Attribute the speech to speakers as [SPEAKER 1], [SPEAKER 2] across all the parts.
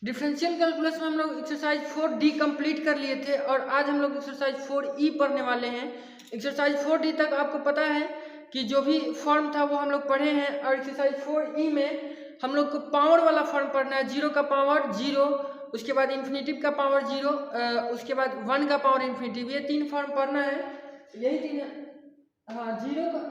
[SPEAKER 1] Differential calculus में हम लोग एक्सरसाइज 4D कंप्लीट कर लिए थे और आज हम लोग एक्सरसाइज 4E पढ़ने वाले हैं। एक्सरसाइज 4D तक आपको पता है कि जो भी फॉर्म था वो हम लोग पढ़े हैं और एक्सरसाइज 4E में हम लोग को पावर वाला फॉर्म पढ़ना है। 0 का पावर 0, उसके बाद इन्फिनेटिव का पावर 0, उसके बाद 1 का पावर इन्फिनेटिव, ये 3 फॉर्म पढ़ना है। यही 3 है। हाँ, 0 का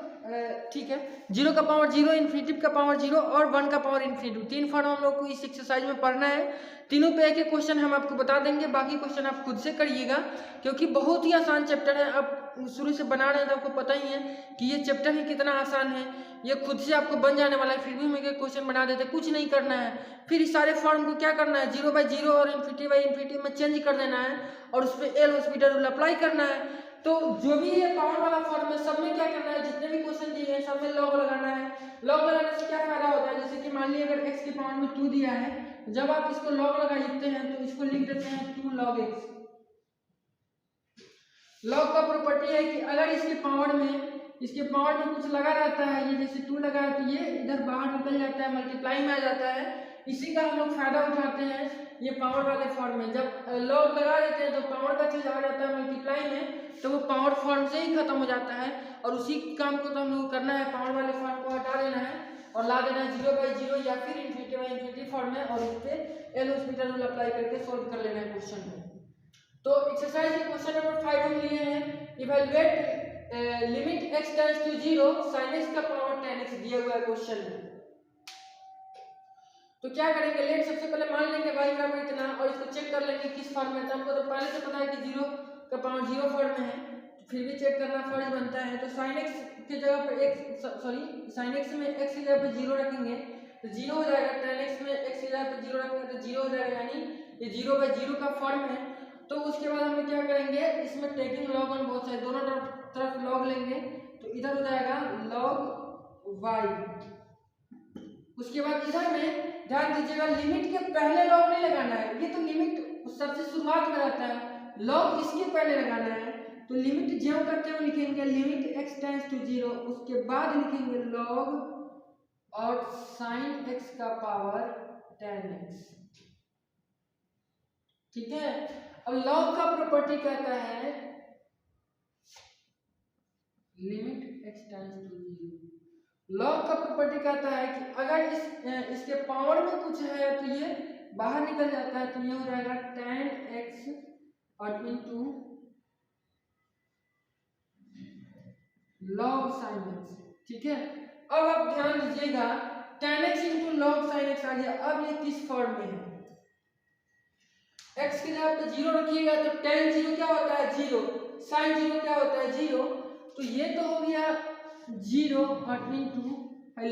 [SPEAKER 1] ठीक है, 0 का पावर 0, इन्फिनेटिव का पावर 0 और 1 का पावर इन्फिनेटिव, 3 फॉर्म हम लोग को इस एक्सरसाइज में पढ़ना है। तीनों पे एक एक क्वेश्चन हम आपको बता देंगे, बाकी क्वेश्चन आप खुद से करिएगा क्योंकि बहुत ही आसान चैप्टर है। आप शुरू से बना रहे हैं तो आपको पता ही है कि ये चैप्टर ही कितना आसान है। ये खुद से आपको बन जाने वाला है, फिर भी हम एक क्वेश्चन बना देते, कुछ नहीं करना है। फिर इस सारे फॉर्म को क्या करना है, 0/0 और इन्फिनेटिव बाई इन्फिनेटिव में चेंज कर देना है और उस पर एल हॉस्पिटल रूल अप्लाई करना है। तो जो भी ये पावर वाला फॉर्म है सब में क्या करना है, जितने भी क्वेश्चन दिए हैं सब में लॉग लगाना है। लॉग लगाने से क्या फायदा होता है, जैसे कि मान लीजिए अगर x की पावर में 2 दिया है, जब आप इसको लॉग लगाते हैं तो इसको लिख देते हैं 2 log x। लॉग का प्रॉपर्टी है कि अगर इसके पावर में कुछ लगा रहता है, ये जैसे 2 लगा है तो ये इधर बाहर निकल जाता है, मल्टीप्लाई में आ जाता है। इसी का हम लोग फायदा उठाते हैं ये पावर वाले फॉर्म में। जब लॉग लगा देते हैं तो पावर का चीज आ जाता है मल्टीप्लाई में, तो वो पावर फॉर्म से ही खत्म हो जाता है। और उसी काम को तो हम लोग करना है, पावर वाले फॉर्म को हटा देना है और ला देना है 0/0 या फिर इन्फिनेटिव बाई इन्फिनेटिव फॉर्म में और उस पर एल हॉस्पिटल रूल अप्लाई करके सोल्व कर लेना है क्वेश्चन को। तो एक्सरसाइज के क्वेश्चन नंबर 5 हम लिए हैं, evaluate limit x tends to 0 sin x का पावर 10x दिया हुआ है क्वेश्चन में। तो क्या करेंगे, लेट सबसे पहले मान लेंगे y बराबर इतना और इसको चेक कर लेंगे किस फॉर्म में। तो हमको तो पहले से पता है कि 0 का पावर 0 फॉर्म में है, तो फिर भी चेक करना फर्ज बनता है। तो sin x की जगह पर sin x में x की जगह पर 0 रखेंगे तो 0 हो जाएगा, tan x में x की जगह पर 0 रखेंगे तो 0 हो जाएगा, यानी ये 0/0 का फॉर्म है। तो उसके बाद हम क्या करेंगे, इसमें taking log on both side, दोनों तरफ लॉग लेंगे तो इधर हो जाएगा log y। उसके बाद इधर में ध्यान दीजिएगा, लिमिट के पहले लॉग नहीं लगाना है, ये तो लिमिट सबसे शुरुआत में रहता है, लॉग इसके पहले लगाना है। तो लिमिट ज्यों करते हुए लिखेंगे लिमिट x टेंड्स टू 0, उसके बाद लिखेंगे लॉग और साइन x का पावर 10x। ठीक है, अब लॉग का प्रॉपर्टी कहता है limit x tends to 0। Log का प्रॉपर्टी कहता है कि अगर इसके पावर में कुछ है तो ये बाहर निकल जाता है, तो ये हो जाएगा tan x और इनटू log sin x। ठीक है, अब आप ध्यान दीजिएगा tan x into log sin x आ गया। अब ये किस फॉर्म में है, x की जगह पे 0 रखिएगा तो tan 0 क्या होता है 0, sin 0 क्या होता है 0, तो ये तो हो गया 0 और इनटू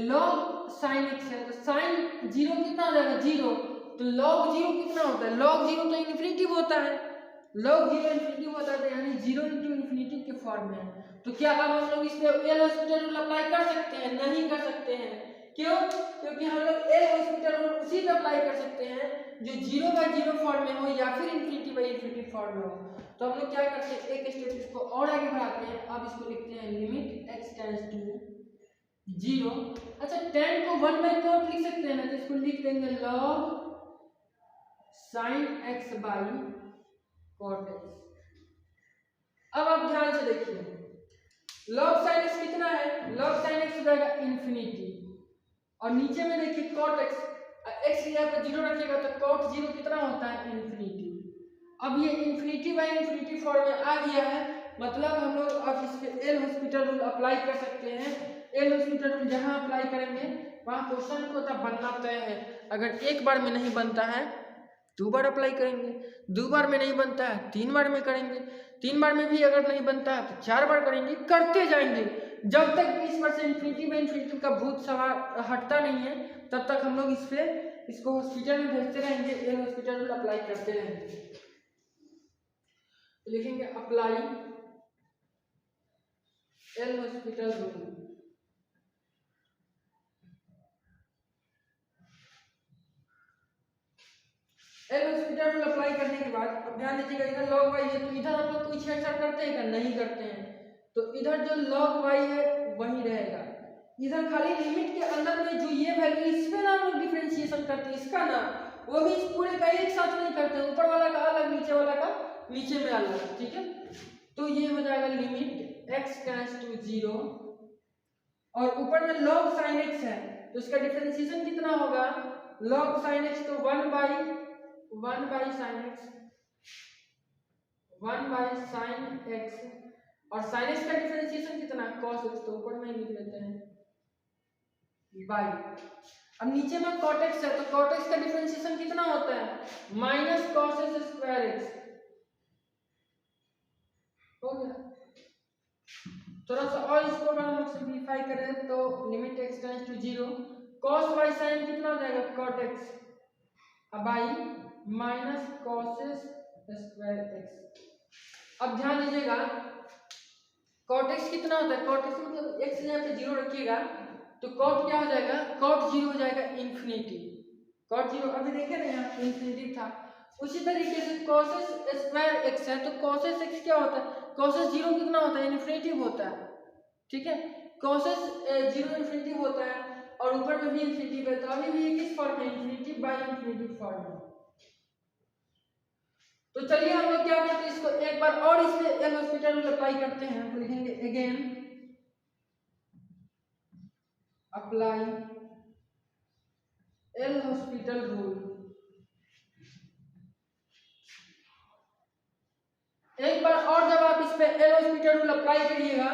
[SPEAKER 1] log sin x है, तो sin 0 कितना हो जाएगा 0, तो log 0 कितना होता है, log 0 तो इन्फिनेटिव होता है, log 0 इन्फिनेटिव होता है, यानी 0 इंटू इन्फिनेटिव के फॉर्म में है। तो क्या अब हम लोग इस पे एल हॉस्पिटल रूल अप्लाई कर सकते हैं, नहीं कर सकते हैं, क्यों, क्योंकि हम लोग एल हॉस्पिटल रूल उसी पे अप्लाई कर सकते हैं जो 0/0 फॉर्म में हो या फिर इन्फिनेटिव बाई इन्फिनेटिव फॉर्म में हो। तो हम लोग क्या करते हैं, एक स्टेप इसको और आगे बढ़ाते हैं, अब इसको लिखते हैं लिमिट x टेंड्स टू 0। अच्छा, tan को 1/cot लिख सकते हैं ना, तो इसको लिख देंगे log sin x by cot x। अब आप ध्यान से देखिए, log sin x कितना है, log sin x हो जाएगा इन्फिनिटी और नीचे में देखिए cot x, x की जगह पर 0 रखिएगा तो cot 0 कितना होता है इन्फिनिटी। अब ये इन्फिनिटी बाई इन्फिनिटी फॉर्म में आ गया है, मतलब हम लोग अब इस पे एल हॉस्पिटल रूल अप्लाई कर सकते हैं। एल हॉस्पिटल रूल जहां अप्लाई करेंगे वहां क्वेश्चन को तब बनना तय है। अगर एक बार में नहीं बनता है 2 बार अप्लाई करेंगे, 2 बार में नहीं बनता है 3 बार में करेंगे, 3 बार में भी अगर नहीं बनता है तो 4 बार करेंगे, करते जाएंगे जब तक इस पर से इन्फिनिटी बाई इन्फिनिटी का भूत सवाल हटता नहीं है, तब तक हम लोग इसको हॉस्पिटल में भेजते रहेंगे, एल हॉस्पिटल रूल अप्लाई करते रहेंगे। लिखेंगे apply L hospital rule. L hospital rule apply करने के बाद अब ध्यान दीजिएगा, इधर log y है तो इधर हम लोग कोई छेड़छाड़ करते हैं क्या, नहीं करते हैं, तो इधर जो log y है वही रहेगा। इधर खाली लिमिट के अंदर में जो ये वैल्यू, इस पे ना हम लोग डिफरेंशिएशन करते हैं, इसका ना वो भी इस पूरे का एक साथ नहीं करते, ऊपर वाला का अलग, नीचे वाला का नीचे में अलग, ठीक है। तो ये हो जाएगा लिमिट x टेंड्स टू 0 और ऊपर में log sin x है तो इसका डिफरेंशिएशन कितना होगा, log sin x तो 1 by sin x, 1 by sin x और sin x का डिफरेंशिएशन कितना cos x, तो ऊपर में लिख लेते हैं बाई। अब नीचे में cot x है तो cot x का डिफरेंशिएशन कितना होता है minus cos x square x, हो गया। थोड़ा सा और इसको अगर हम लोग सिंपलीफाई करें तो limit x tends to 0 cos y sin कितना हो जाएगा cot x by minus cos x square x। अब ध्यान दीजिएगा cot x कितना होता है, cot x मतलब x यहाँ पे 0 रखिएगा तो cot क्या हो जाएगा, cot 0 हो जाएगा इन्फिनिटी, cot 0 अभी देखे ना यहाँ इन्फिनिटी था। उसी तरीके से cos स्क्वायर x है तो cos x क्या होता है, cos 0 कितना होता है इन्फिनिटी होता है, ठीक है। cos 0 इन्फिनिटी होता है और ऊपर में भी इन्फिनिटी है, तो अभी भी ये किस फॉर्म में इन्फिनिटी बाई इन्फिनिटी फॉर्म में। तो चलिए हम लोग क्या करते हैं इसको एक बार और इसमें एल हॉस्पिटल रूल अप्लाई करते हैं, तो लिखेंगे again apply L hospital rule. एक बार और जब आप इस पे एल हॉस्पिटल रूल अप्लाई करिएगा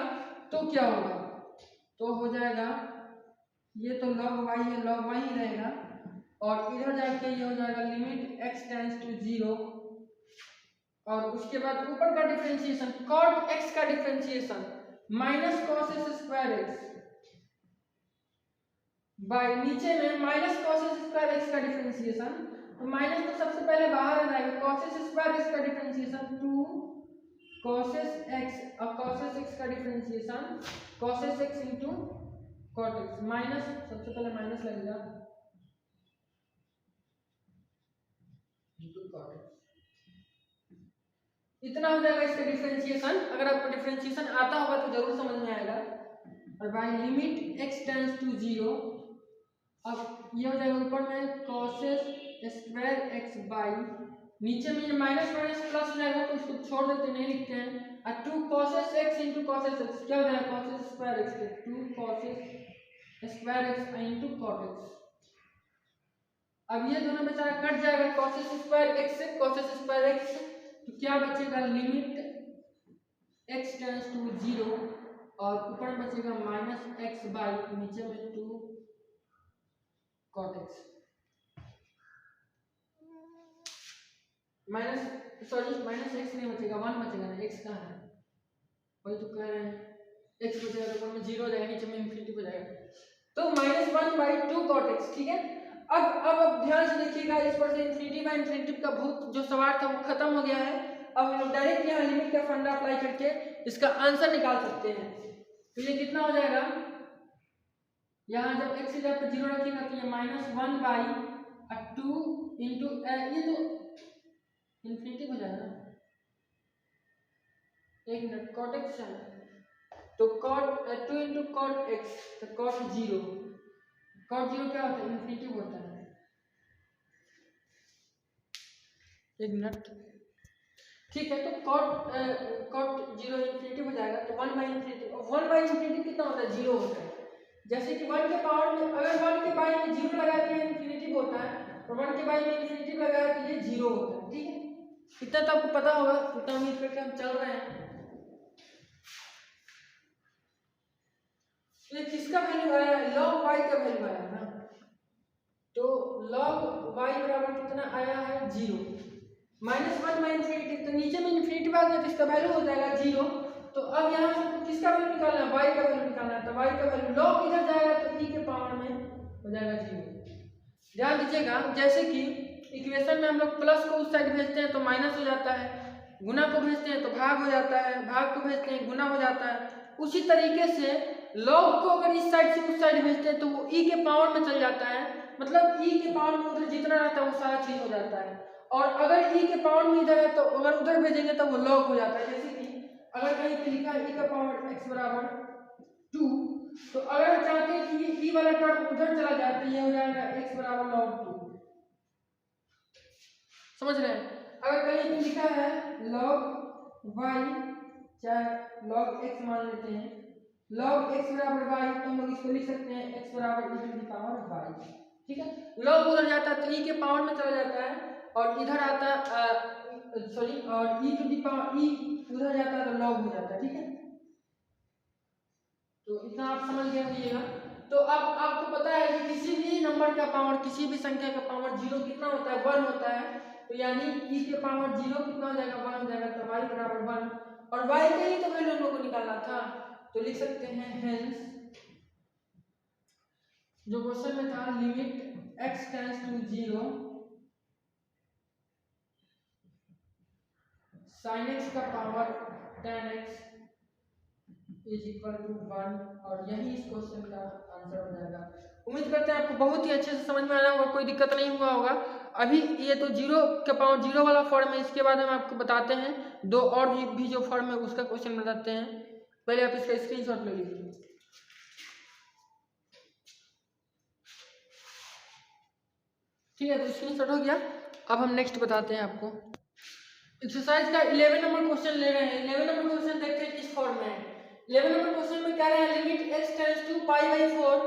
[SPEAKER 1] तो क्या होगा, तो हो जाएगा ये तो log y है, log y ही रहेगा और इधर जाके ये हो जाएगा लिमिट x टेंड्स टू 0 और उसके बाद ऊपर का डिफरेंशिएशन cot x का differentiation minus cos x square x by नीचे में minus cos x square x का डिफरेंशिएशन, तो माइनस तो सबसे पहले बाहर आ जाएगा, cos x स्क्वायर x का डिफरेंशिएशन 2 cos x और cos x का differentiation cos x into cot x minus, सबसे पहले माइनस लगेगा into cot x, इतना हो जाएगा इसका डिफरेंशिएशन। अगर आपको डिफरेंशिएशन आता होगा तो जरूर समझ में आएगा। और by limit x tends to 0 अब ये हो जाएगा ऊपर में cos स्क्वायर x बाई नीचे में ये माइनस माइनस प्लस हो जाएगा तो इसको छोड़ देते नहीं लिखते हैं और 2 cos x into cos x क्या हो जाएगा cos स्क्वायर x के 2 cos square x into cot x। अब ये दोनों बेचारा कट जाएगा cos स्क्वायर x से cos स्क्वायर x, तो क्या बचेगा लिमिट x टेंड्स टू 0 और ऊपर बचेगा माइनस x बाई नीचे में 2 cot x minus sorry minus x नहीं बचेगा 1 बचेगा ना, x कहाँ है वही तो कह रहे हैं, x बचेगा तो ऊपर में 0 हो जाएगा नीचे में इन्फिनिटी हो जाएगा, तो माइनस 1 बाई 2 cot x, ठीक है। अब ध्यान से देखिएगा इस पर से इन्फिनिटी बाई इन्फिनिटी का भूत जो सवाल था वो खत्म हो गया है। अब हम लोग डायरेक्ट यहाँ लिमिट का फंडा अप्लाई करके इसका आंसर निकाल सकते हैं। तो ये कितना हो जाएगा, यहाँ जब x की जगह पर 0 रखिएगा तो ये माइनस 1 बाई 2 इंटू ये तो इन्फिनिटी हो जाएगा, एक मिनट cot x है तो cot 2 इंटू cot x तो cot 0 क्या होता है इन्फिनिटी होता है, एक मिनट ठीक है। तो cot 0 इन्फिनिटी हो जाएगा तो 1 बाई इन्फिनिटी कितना होता है 0 होता है। जैसे कि 1 के पावर में अगर 1 के बाई में 0 लगाए तो ये इन्फिनिटी होता है और 1 के बाई में इन्फिनिटी लगाए तो ये 0 होता है, ठीक है। इतना तो आपको पता होगा, इतना उम्मीद करके हम चल रहे हैं। ये किसका वैल्यू आया है, log y का वैल्यू आया है ना, तो log y बराबर कितना आया है 0 माइनस 1 बाई इन्फिनिटी, तो नीचे में इन्फिनिटी आ गया तो इसका वैल्यू हो जाएगा 0। तो अब यहाँ से किसका वैल्यू निकालना है, y का वैल्यू निकालना है, तो y का वैल्यू log इधर जाएगा तो e के पावर में हो जाएगा 0। ध्यान दीजिएगा जैसे कि इक्वेशन में हम लोग प्लस को उस साइड भेजते हैं तो माइनस हो जाता है, गुना को भेजते हैं तो भाग हो जाता है, भाग को भेजते हैं गुना हो जाता है, उसी तरीके से log को अगर इस साइड से उस साइड भेजते हैं तो वो e के पावर में चल जाता है, मतलब e के पावर में उधर जितना रहता है वो सारा चीज हो जाता है। और अगर e के पावर में इधर है तो अगर उधर भेजेंगे तो वो log हो जाता है। जैसे कि अगर कहीं पे लिखा है e का पावर x बराबर 2, तो अगर चाहते हैं कि ये e वाला टर्म उधर चला जाए तो ये हो जाएगा x बराबर log 2, समझ रहे हैं। अगर कहीं पे लिखा है log y चाहे log x मान लेते हैं, log x बराबर y, तो हम लोग इसको लिख सकते हैं x बराबर e to the power y। ठीक है, log उधर जाता है तो e के पावर में चला जाता है, और इधर आता सॉरी और e to the power e उधर जाता है तो log हो जाता है। ठीक है, तो इतना आप समझ गए होइएगा। तो अब आपको पता है कि किसी भी नंबर का पावर, किसी भी संख्या का पावर 0 कितना होता है, 1 होता है। तो यानी e के पावर 0 कितना हो जाएगा, 1 हो जाएगा। तो y बराबर 1, और y के लिए तो वैल्यू हम लोग को निकालना था, तो लिख सकते हैं हेंस जो क्वेश्चन में था limit x tends to 0 sin x का power tan x is equal to 1, और यही इस क्वेश्चन का आंसर हो जाएगा। उम्मीद करते हैं आपको बहुत ही अच्छे से समझ में आया होगा, कोई दिक्कत नहीं हुआ होगा। अभी ये तो 0 के पावर 0 वाला फॉर्म है, इसके बाद हम आपको बताते हैं दो और भी जो फॉर्म है उसका क्वेश्चन बताते हैं। पहले आप इसका स्क्रीनशॉट ले लीजिए। ठीक है, तो स्क्रीनशॉट हो गया। अब हम नेक्स्ट बताते हैं आपको। एक्सरसाइज का 11 नंबर क्वेश्चन ले रहे हैं। 11 नंबर क्वेश्चन देखते हैं किस फॉर्म में है। 11 नंबर क्वेश्चन में कह रहे हैं limit x tends to π/4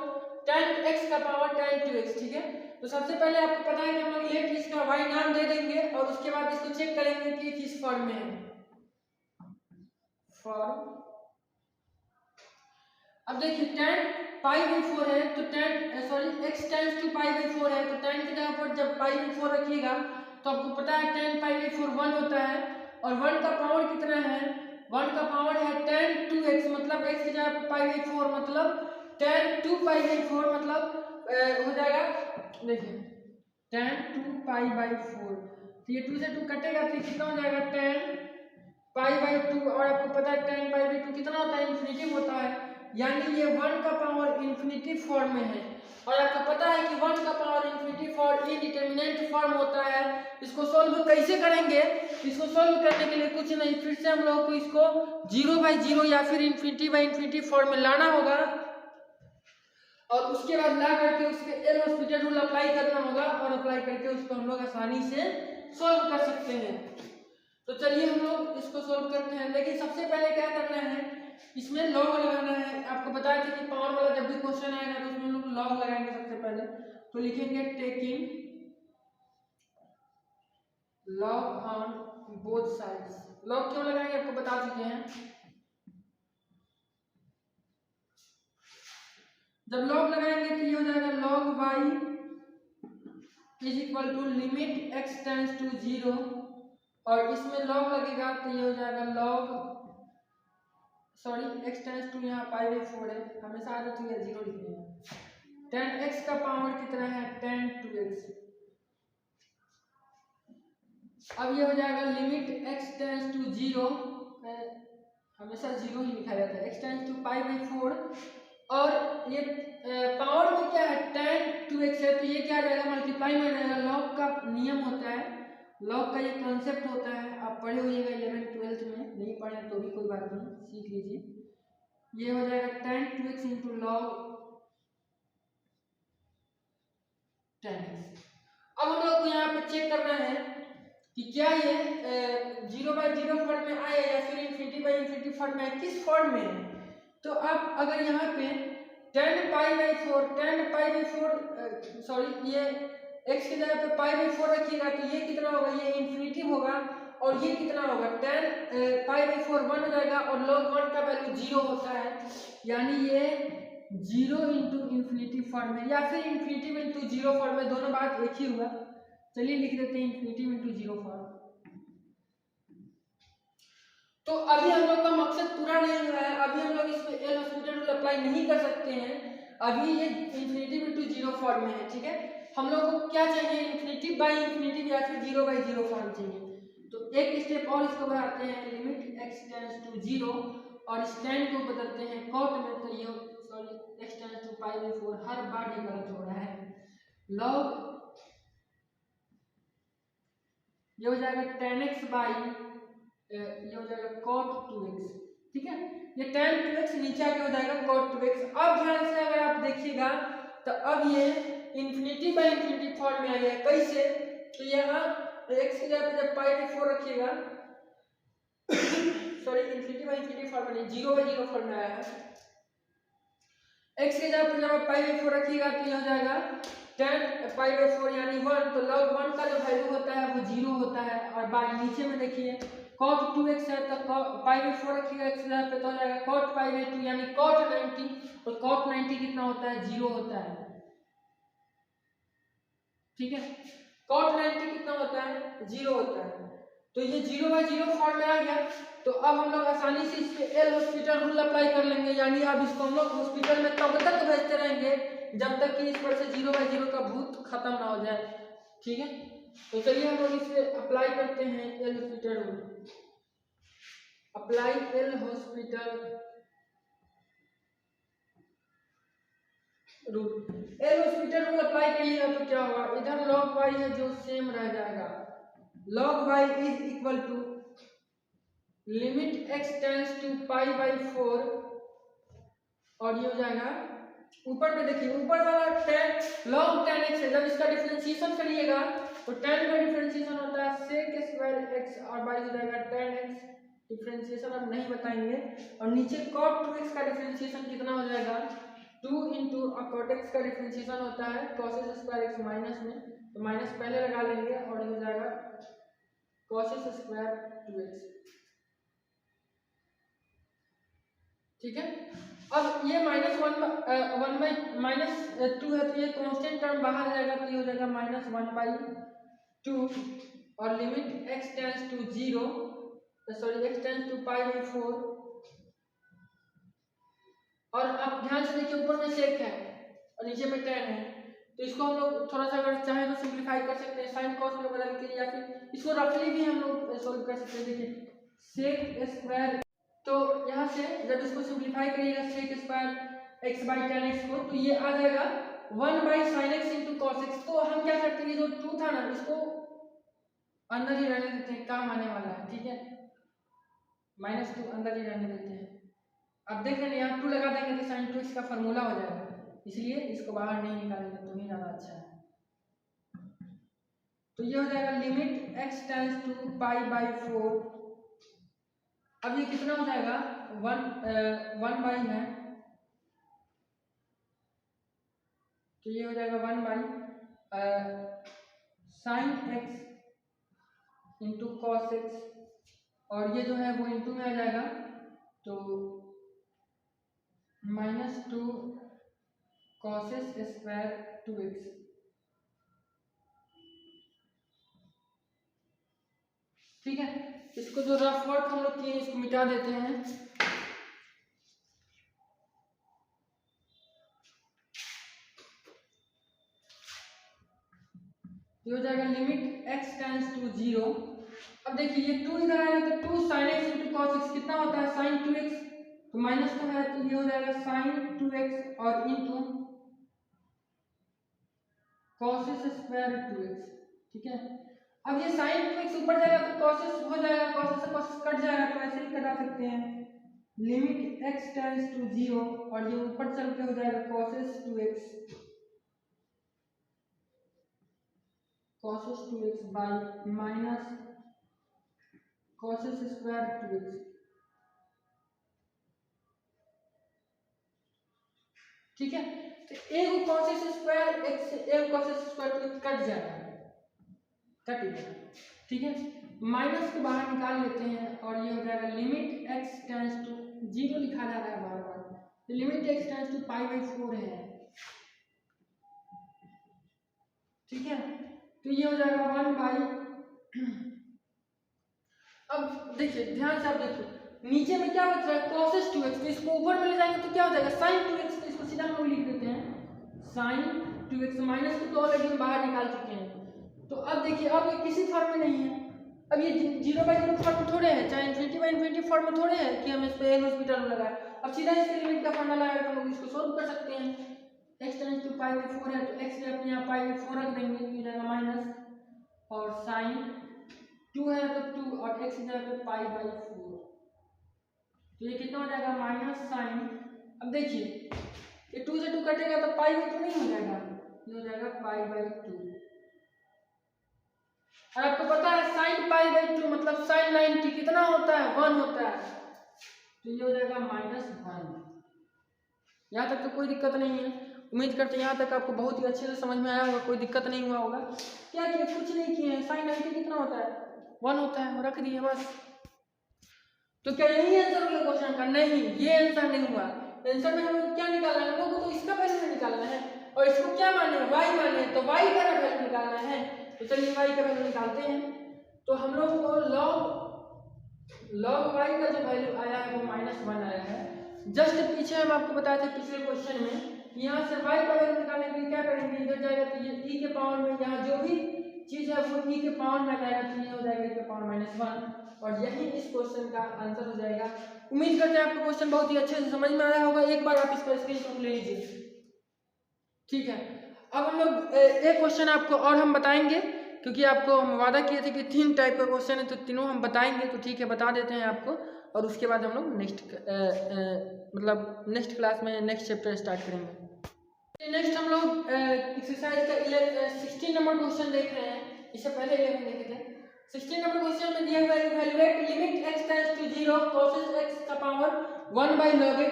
[SPEAKER 1] tan x का पावर tan 2x। ठीक है, तो सबसे पहले आपको पता है कि हम लोग लेट इसका y नाम दे देंगे, और उसके बाद इसको चेक करेंगे कि किस फॉर्म में है। फॉर्म अब देखिए tan π/4 है, तो tan sorry x tends to π/4 है, तो tan की जगह पर जब π/4 रखिएगा तो आपको पता है tan π/4 1 होता है, और 1 का पावर कितना है, 1 का पावर है tan 2x, मतलब x की जगह पर π/4 मतलब tan 2π/4 मतलब हो जाएगा, देखिए tan 2π/4, तो ये 2 से 2 कटेगा तो कितना हो जाएगा tan π/2, और आपको पता है tan π/2 कितना होता है, इन्फिनिटिव होता है, यानी ये 1 का पावर इन्फिनिटिव फॉर्म में है। और आपको पता है कि 1 का power infinitive form indeterminate form होता है। इसको सॉल्व कैसे करेंगे, इसको सॉल्व करने के लिए कुछ नहीं, फिर से हम लोग को इसको 0/0 या फिर इन्फिनिटी फॉर्म में लाना होगा, और उसके बाद ला करके उसके एल हॉस्पिटल रूल अप्लाई करना होगा, और अप्लाई करके उसको हम लोग आसानी से सॉल्व कर सकते हैं। तो चलिए हम लोग इसको सॉल्व करते हैं, लेकिन सबसे पहले क्या करना है, इसमें लॉग लगाना है। आपको बताया था कि पावर वाला जब भी क्वेश्चन आएगा तो उसमें हम लोग लॉग लगाएंगे सबसे पहले। तो लिखेंगे taking log on both sides. Log क्यों लगाएंगे आपको बता चुके हैं। जब लॉग लगाएंगे तो ये हो जाएगा log y is equal to limit x tends to 0, और इसमें लॉग लगेगा तो ये हो जाएगा log sorry x tends to यहाँ π/4 है, हमेशा आदत है 0 लिखने में। tan x का पावर कितना है, tan 2x। अब ये हो जाएगा लिमिट x टेंड्स टू 0, हमेशा 0 ही लिखा जाता है, x टेंड्स टू π/4, और ये पावर में क्या है tan 2x है, तो ये क्या आ जाएगा, मल्टीप्लाई में जाएगा। लॉग का नियम होता है, लॉग का ये कॉन्सेप्ट होता है, आप पढ़े होइएगा 11th 12th में, नहीं पढ़े तो भी कोई बात नहीं, सीख लीजिए। ये हो जाएगा tan 2x into log tan x। अब हम लोग को यहाँ पे चेक करना है कि क्या ये 0/0 फॉर्म में आया या फिर इन्फिनिटी फॉर्म में, किस फॉर्म में है। तो आप अगर यहाँ पे tan π/4 सॉरी ये x की जगह पे π/4 रखिएगा तो ये कितना होगा, ये इन्फिनिटी होगा, और ये कितना होगा tan π/4 1 हो जाएगा, और log 1 का वैल्यू 0 होता है, यानी ये 0 इंटू इन्फिनिटी फॉर्म में या फिर इन्फिनिटी इंटू 0 फॉर्म में, दोनों बात एक ही हुआ। चलिए लिख देते हैं इन्फिनिटी इंटू 0 फॉर्म। तो अभी हम लोग का मकसद पूरा नहीं हुआ है, अभी हम लोग इस पे एल हॉस्पिटल रूल अप्लाई नहीं कर सकते हैं, अभी ये इन्फिनिटी इंटू 0 फॉर्म में है। ठीक है, हम लोग को क्या चाहिए, इन्फिनिटी बाई इन्फिनिटी या फिर 0/0 फॉर्म चाहिए। तो एक स्टेप और इसको बढ़ाते हैं, लिमिट x टेंड्स टू 0, और इस tan को बदलते हैं कॉट में, तो ये सॉरी x टेंड्स टू π/4, हर बार ये गलत हो रहा है। log ये हो जाएगा tan x बाई ये हो जाएगा cot 2x। ठीक है, ये tan 2x नीचे आके हो जाएगा cot 2x। अब ध्यान से अगर आप देखिएगा तो अब ये इन्फिनिटी बाई इन्फिनिटी फॉर्म में आ गया। कैसे तो यहाँ x की जगह पे जब पाई बाई 4 रखिएगा sorry infinity by infinity form में नहीं 0/0 फॉर्म में आया है। x की जगह पे जब आप पाई बाई 4 रखिएगा तो ये हो जाएगा tan पाई बाई 4 यानी 1, तो log 1 का जो वैल्यू होता है वो 0 होता है। और बाई नीचे में देखिए cot 2x है तो पाई बाई 4 रखिएगा x की जगह पे तो हो जाएगा cot पाई बाई 2 यानी cot 90, और cot 90 कितना होता है 0 होता है। ठीक है, cot 90 कितना होता है 0 होता है। तो ये 0/0 फॉर्म में आ गया। तो अब हम लोग आसानी से इस पे एल हॉस्पिटल रूल अप्लाई कर लेंगे, यानी अब इसको हम लोग हॉस्पिटल में तब तक भेजते रहेंगे जब तक कि इस पर से 0/0 का भूत खत्म ना हो जाए। ठीक है, तो चलिए हम लोग इसे अप्लाई करते हैं L hospital rule. Apply L hospital rule. L hospital rule apply करिएगा तो क्या होगा, इधर log y है जो सेम रह जाएगा, log y is equal to limit x tends to pi by 4, और ये हो जाएगा ऊपर पे देखिए ऊपर वाला tan log tan x है, जब इसका डिफरेंशिएशन करिएगा तो tan का डिफरेंशिएशन होता है sec स्क्वायर x, और बाई हो जाएगा tan x। डिफरेंशिएशन अब नहीं बताएंगे। और नीचे cot 2x का डिफरेंशिएशन कितना हो जाएगा 2 इंटू cot x का डिफरेंशिएशन होता है cos स्क्वायर x माइनस में, तो माइनस पहले लगा लेंगे और ये हो जाएगा cos स्क्वायर 2x। ठीक है, अब ये -1/-2 है तो ये कांस्टेंट टर्म बाहर आ जाएगा, तो ये हो जाएगा -1/2, और limit x tends to 0 sorry x tends to pi by 4। और अब ध्यान से देखिए ऊपर में sec है और नीचे में tan है, तो इसको हम लोग थोड़ा सा अगर चाहे तो सिंप्लीफाई कर सकते हैं sin cos में बदल के, या फिर इसको रफली भी हम लोग सॉल्व कर सकते हैं। देखिए sec स्क्वायर, तो यहाँ से जब इसको सिंप्लीफाई करिएगा sec square x by tan x को, तो ये आ जाएगा 1/sin x into cos x। तो हम क्या करते हैं, जो 2 था ना इसको अंदर ही रहने देते हैं, काम आने वाला है। ठीक है, -2 अंदर ही रहने देते हैं। अब देख रहे हैं यहाँ 2 लगा देंगे तो sin 2x का फॉर्मूला हो जाएगा, इसलिए इसको बाहर नहीं निकालेंगे तो ही ज़्यादा अच्छा है। तो ये हो जाएगा limit x tends to pi by 4। अब ये कितना हो जाएगा 1 बाई है, तो ये हो जाएगा 1 sin x into cos x, और ये जो है वो इंटू में आ जाएगा, तो -2 cos स्क्वायर 2x। ठीक है, इसको जो रफ वर्क हम लोग किए इसको मिटा देते हैं। ये हो जाएगा लिमिट x टेंड्स टू 0। अब देखिए ये 2 इधर आएगा तो 2 sin x into cos x कितना होता है sin 2x, तो माइनस का है तो ये हो जाएगा sin 2x और इंटू cos स्क्वायर 2x। ठीक है, अब ये sin 2x ऊपर जाएगा तो cos हो जाएगा, cos से cos कट जाएगा, तो ऐसे ही कटा सकते हैं। लिमिट x टेंड्स टू 0 और ये ऊपर चल के हो जाएगा cos 2x by minus cos square 2x। ठीक है, तो एक cos स्क्वायर x से एक cos स्क्वायर 2x कट जाएगा, कट जाएगा। ठीक है, माइनस को बाहर निकाल लेते हैं और ये हो जाएगा लिमिट x टेंड्स टू 0 लिखा जा रहा है बार बार, तो limit x tends to pi by 4 है। ठीक है, तो ये हो जाएगा 1 बाई अब देखिए ध्यान से आप देखिए नीचे में क्या बच रहा है cos 2x, तो इसको ऊपर में ले जाएंगे तो क्या हो जाएगा sin 2x, तो इसको सीधा हम लोग लिख देते हैं sin 2x। माइनस को तो ऑलरेडी हम बाहर निकाल चुके हैं। तो अब देखिए अब ये किसी फॉर्म में नहीं है, अब ये 0/0 फॉर्म में थोड़े है, चाहे इन्फिनिटी फॉर्म में थोड़े है कि हम इस पे एल हॉस्पिटल लगाए। अब सीधा इसके लिमिट का फॉर्मूला आएगा, हम लोग इसको सोल्व कर सकते हैं। x tends to pi by 4 है तो x से अपने यहाँ पाई बाई 4 रख देंगे, ये जाएगा माइनस, और sin 2 है तो 2 और x इधर पे पाई बाई 4, तो ये कितना हो जाएगा माइनस साइन। अब देखिए ये 2 से 2 कटेगा तो पाई बाई 2 नहीं हो जाएगा, ये हो जाएगा पाई बाई 2। और आपको पता है sin π/2 मतलब sin 90 कितना होता है 1 होता है, तो ये हो जाएगा -1। यहाँ तक तो कोई दिक्कत नहीं है। उम्मीद करते हैं यहाँ तक आपको बहुत ही अच्छे से समझ में आया होगा, कोई दिक्कत नहीं हुआ होगा। क्या किया, कुछ नहीं किए हैं। sin 90 कितना होता है 1 होता है, रख दिए बस। तो क्या यही आंसर होगा क्वेश्चन का? नहीं, ये आंसर नहीं हुआ। आंसर में हमें क्या निकालना है, हम लोग को तो इसका वैल्यू निकालना है और इसको क्या माने y माने, तो y का वैल्यू निकालना है। तो चलिए y का वैल्यू निकालते हैं। तो हम लोग को log y का जो वैल्यू आया है वो -1 आया है। जस्ट पीछे हम आपको बताए थे पिछले क्वेश्चन में, यहाँ से y का वैल्यू निकालने के लिए क्या करेंगे, इधर जाएगा तो ये e के पावर में, यहाँ जो भी चीज है वो e के पावर में जाएगा तो ये हो जाएगा e के पावर -1 और यही इस क्वेश्चन का आंसर हो जाएगा। उम्मीद करते हैं आपको क्वेश्चन बहुत ही अच्छे से समझ में आया होगा। एक बार आप इसका स्क्रीनशॉट ले लीजिए, ठीक है। अब हम लोग एक क्वेश्चन आपको और हम बताएंगे, क्योंकि आपको हम वादा किए थे कि 3 टाइप का क्वेश्चन है तो तीनों हम बताएंगे, तो ठीक है बता देते हैं आपको। और उसके बाद हम लोग नेक्स्ट क्लास में नेक्स्ट चैप्टर स्टार्ट करेंगे। नेक्स्ट हम लोग एक्सरसाइज का 16 नंबर क्वेश्चन देख रहे हैं। इससे पहले 11 देखे थे। 16 नंबर क्वेश्चन में दिया हुआ है evaluate limit x tends to 0 cos x का पावर 1/log x।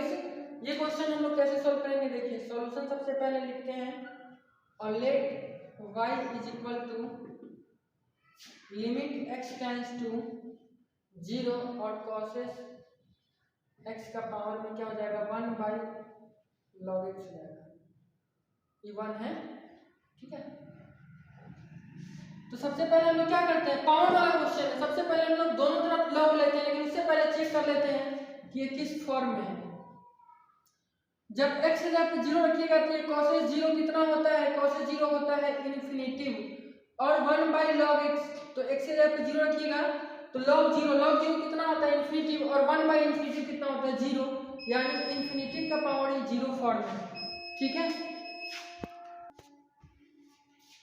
[SPEAKER 1] ये क्वेश्चन हम लोग कैसे सॉल्व करेंगे, देखिए सॉल्यूशन सबसे पहले लिखते हैं और let y is equal to limit x tends to 0 और cos x का पावर में क्या हो जाएगा 1/log x हो जाएगा। ये 1 है, ठीक है। तो सबसे पहले हम लोग क्या करते हैं, पावर वाला क्वेश्चन है, सबसे पहले हम लोग दोनों तरफ लॉग लेते हैं, लेकिन उससे पहले चेक कर लेते हैं कि ये किस फॉर्म में है। जब x की जगह पे 0 रखिएगा तो ये cos 0 कितना होता है, cos 0 होता है इन्फिनिटिव और 1/log x, तो x की जगह पे 0 रखिएगा तो log 0 कितना होता है इन्फिनिटिव और 1/इन्फिनिटिव कितना होता है 0, यानी इन्फिनिटिव का पावर ही 0 फॉर्म है, ठीक है।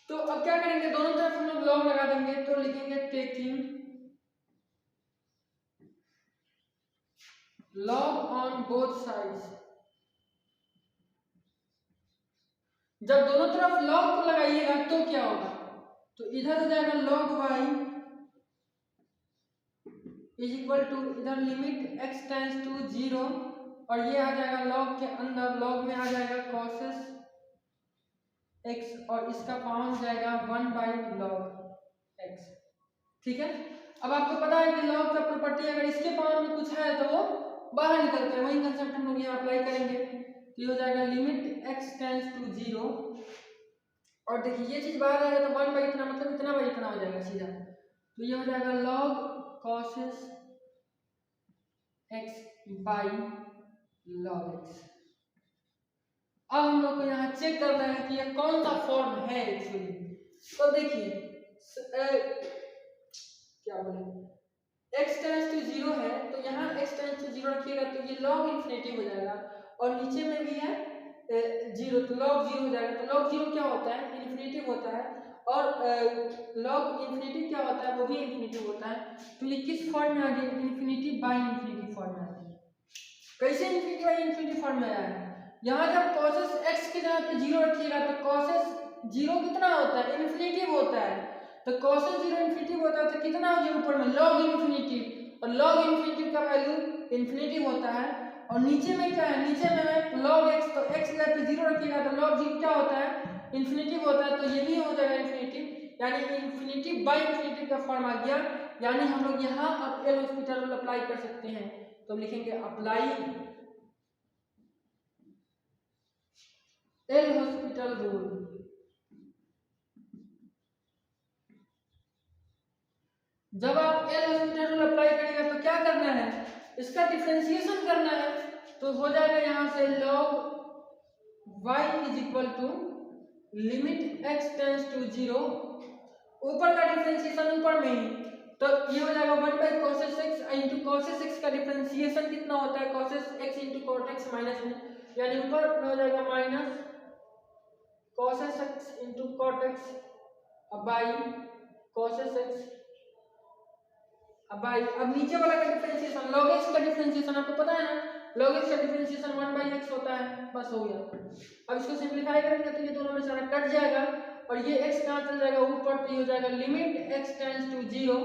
[SPEAKER 1] तो अब क्या करेंगे, दोनों तरफ हम लोग लॉग लगा देंगे, तो लिखेंगे taking log on both sides. जब दोनों तरफ लॉग को लगाइएगा तो क्या होगा, तो इधर हो जाएगा log y is equal to इधर लिमिट x टेंड्स टू 0 और ये आ जाएगा log के अंदर, log में आ जाएगा cos x और इसका पावर हो जाएगा 1/log x, ठीक है। अब आपको पता है कि log का प्रॉपर्टी अगर इसके पावर में कुछ है तो वो बाहर निकलते हैं, वही कंसेप्ट हम लोग यहाँ अप्लाई करेंगे। तो ये हो जाएगा लिमिट x टेंड्स टू 0 और देखिए ये चीज बाहर आएगा तो 1 बाई इतना मतलब इतना बाई इतना हो जाएगा सीधा, तो ये हो जाएगा log cos x by log x। अब हम लोग को यहाँ चेक करना है कि ये कौन सा फॉर्म है एक्चुअली। तो देखिए क्या बोले x टेंड्स टू 0 है तो यहाँ x टेंड्स टू 0 रखिएगा तो ये log इन्फिनिटी हो जाएगा और नीचे में भी है 0 तो log 0 हो जाएगा। तो log 0 क्या होता है इन्फिनिटिव होता है और log इन्फिनिटिव क्या होता है वो भी इन्फिनिटिव होता है। तो ये किस फॉर्म में आ गया, इन्फिनिटी बाई इन्फिनिटी फॉर्म में आ गया। कैसे इन्फिनिटी बाई इन्फिनिटी फॉर्म में आया है, यहाँ जब cos x की जगह पे 0 रखिएगा तो cos 0 कितना होता है इन्फिनिटिव होता है, तो cos 0 इन्फिनिटिव होता है तो कितना हो गया ऊपर में log इन्फिनिटिव और log इन्फिनिटिव का वैल्यू इन्फिनिटिव होता है और नीचे में क्या है, नीचे में है log x, तो x की जगह पे 0 रखिएगा तो log 0 क्या होता है इन्फिनिटिव होता है, तो ये भी हो जाएगा इन्फिनिटिव, यानी इन्फिनिटिव बाई इन्फिनिटिव का फॉर्म आ गया। यानी हम लोग यहाँ अब एल हॉस्पिटल रूल अप्लाई कर सकते हैं, तो लिखेंगे अप्लाई एल हॉस्पिटल रूल। जब आप एल हॉस्पिटल रूल अप्लाई करेंगे तो क्या करना है, इसका डिफरेंशिएशन करना है, तो हो जाएगा यहाँ से log y is equal to limit x tends to 0, ऊपर का डिफरेंशिएशन ऊपर में ही, तो ये हो जाएगा 1/cos x into cos x का डिफरेंशिएशन कितना होता है cos x into cot x minus में, यानी ऊपर में हो जाएगा minus cos x into cot x by cos x by, अब नीचे वाला का डिफरेंशिएशन log x का डिफरेंशिएशन आपको पता है ना, log x का डिफरेंशिएशन 1/x होता है, बस हो गया। अब इसको सिंपलीफाई करेंगे तो ये दोनों में सारा कट जाएगा और ये x कहाँ चल जाएगा ऊपर, तो ये हो जाएगा लिमिट x टेंड्स टू 0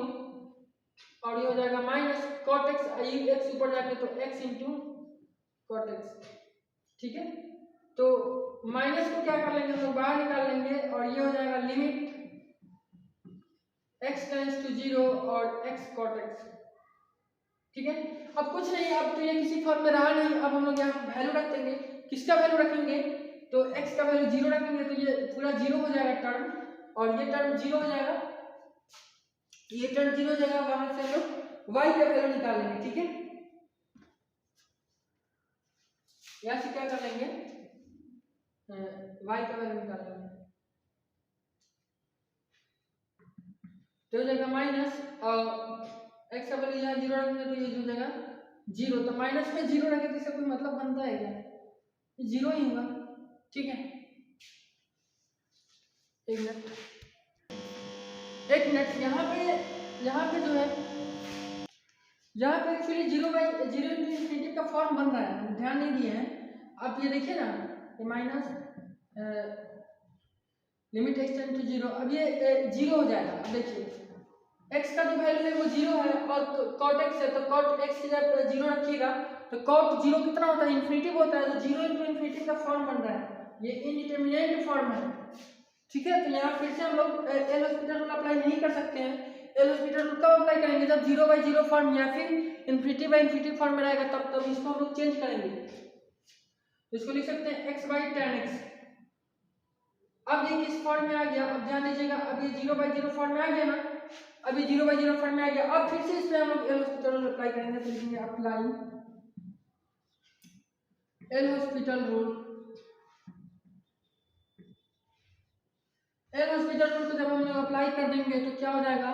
[SPEAKER 1] और ये हो जाएगा माइनस cot x, x ऊपर जाके तो x इंटू cot x। ठीक है, तो माइनस को क्या कर लेंगे हम लोग बाहर निकाल लेंगे और ये हो जाएगा लिमिट x टेंड्स टू 0 और x cot x। ठीक है, अब कुछ नहीं, अब तो ये किसी फॉर्म में रहा नहीं, अब हम लोग यहाँ वैल्यू रख देंगे। किसका वैल्यू रखेंगे, तो x का वैल्यू 0 रखेंगे तो ये पूरा 0 हो जाएगा टर्म, और ये टर्म 0 हो जाएगा, ये टर्म 0 हो जाएगा। वहां से हम लोग y का वैल्यू निकाल लेंगे। ठीक है, यहाँ से क्या कर लेंगे, y का वैल्यू निकाल लेंगे, तो हो जाएगा माइनस x का वैल्यू यहाँ 0 रखेंगे तो ये हो जाएगा 0, तो माइनस में 0 रखे तो इसका कोई मतलब बनता है क्या, 0 ही होगा। ठीक है, एक मिनट यहाँ पे जो है, यहाँ पे एक्चुअली 0/0 इंटू इन्फिनिटी का फॉर्म बन रहा है, ध्यान नहीं दिए हैं आप। ये देखिए ना, ये minus limit x tend to 0, अब ये 0 हो जाएगा। अब देखिए x का जो वैल्यू है वो 0 है और cot x है, तो cot x की जब 0 रखिएगा तो cot 0 कितना होता है, इन्फिनिटी होता है, तो 0 इंटू इन्फिनिटी का फॉर्म बन रहा है, ये इनडिटरमिनेट फॉर्म है। ठीक है, तो यहाँ फिर से हम लोग एल हॉस्पिटल रूल अप्लाई नहीं कर सकते हैं। एल हॉस्पिटल रूल कब अप्लाई करेंगे, जब 0/0 फॉर्म या फिर इन्फिनिटी/इन्फिनिटी फॉर्म में रहेगा, तब इसको हम लोग चेंज करेंगे। तो इसको लिख सकते हैं x/tan x। अब ये किस फॉर्म में आ गया, अब ध्यान दीजिएगा, अब ये 0/0 फॉर्म में आ गया ना, अब ये 0/0 फॉर्म में आ गया। अब फिर से इसमें हम लोग एल हॉस्पिटल रूल अप्लाई करेंगे, तो लिखेंगे apply L hospital rule. L hospital rule को जब हम लोग अप्लाई कर देंगे तो क्या हो जाएगा,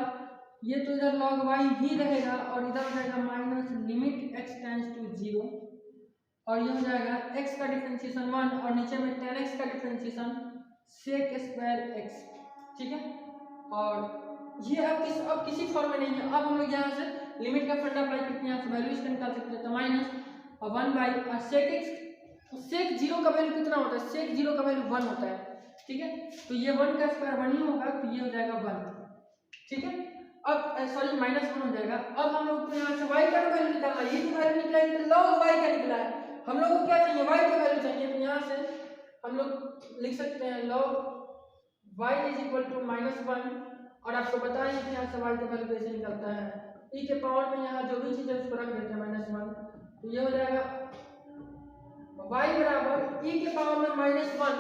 [SPEAKER 1] ये तो इधर log y ही रहेगा और इधर हो जाएगा minus limit x tends to 0 और ये हो जाएगा x का डिफरेंशिएशन 1 और नीचे में tan x का डिफरेंशिएशन sec स्क्वायर x। ठीक है, और ये अब किसी फॉर्म में नहीं है। अब हम लोग यहाँ से लिमिट का फंडा अप्लाई करके यहाँ से वैल्यू इसका निकाल सकते हैं, तो माइनस 1 sec x, sec 0 का वैल्यू कितना होता है, sec 0 का वैल्यू 1 होता है। ठीक है, तो ये 1 का स्क्वायर 1 ही होगा, तो ये हो जाएगा 1। ठीक है, अब सॉरी -1 हो जाएगा। अब हम लोग को यहाँ से y का वैल्यू निकालना है, ये जो वैल्यू निकला है तो log y का निकला है, हम लोग को क्या चाहिए, y का वैल्यू चाहिए। तो यहाँ से हम लोग लिख सकते हैं log y = -1 और आपको बताएं कि यहाँ से y का वैल्यू कैसे निकलता है, e के पावर में यहाँ जो भी चीज़ है उसको रख देते हैं -1, तो ये हो जाएगा y बराबर e के पावर में -1,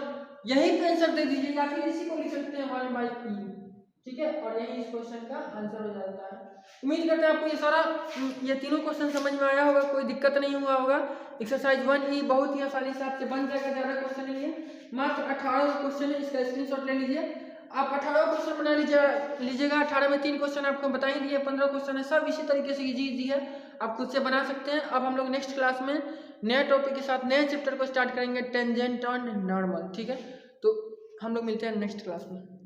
[SPEAKER 1] यही पे आंसर दे दीजिए या फिर इसी को लिख सकते हैं 1/e। ठीक है, और यही इस क्वेश्चन का आंसर हो जाता है। उम्मीद करते हैं आपको ये तीनों क्वेश्चन समझ में आया होगा, कोई दिक्कत नहीं हुआ होगा। एक्सरसाइज 1E बहुत ही आसानी से आपसे बन जाएगा, ज़्यादा क्वेश्चन नहीं है, मात्र 18 क्वेश्चन है, इसका स्क्रीनशॉट ले लीजिए। आप 18 क्वेश्चन बना लीजिएगा, 18 में 3 क्वेश्चन आपको बता ही दिए, 15 क्वेश्चन है, सब इसी तरीके से इजी है, आप खुद से बना सकते हैं। अब हम लोग नेक्स्ट क्लास में नए टॉपिक के साथ नए चैप्टर को स्टार्ट करेंगे, टेंजेंट एंड नॉर्मल। ठीक है, तो हम लोग मिलते हैं नेक्स्ट क्लास में।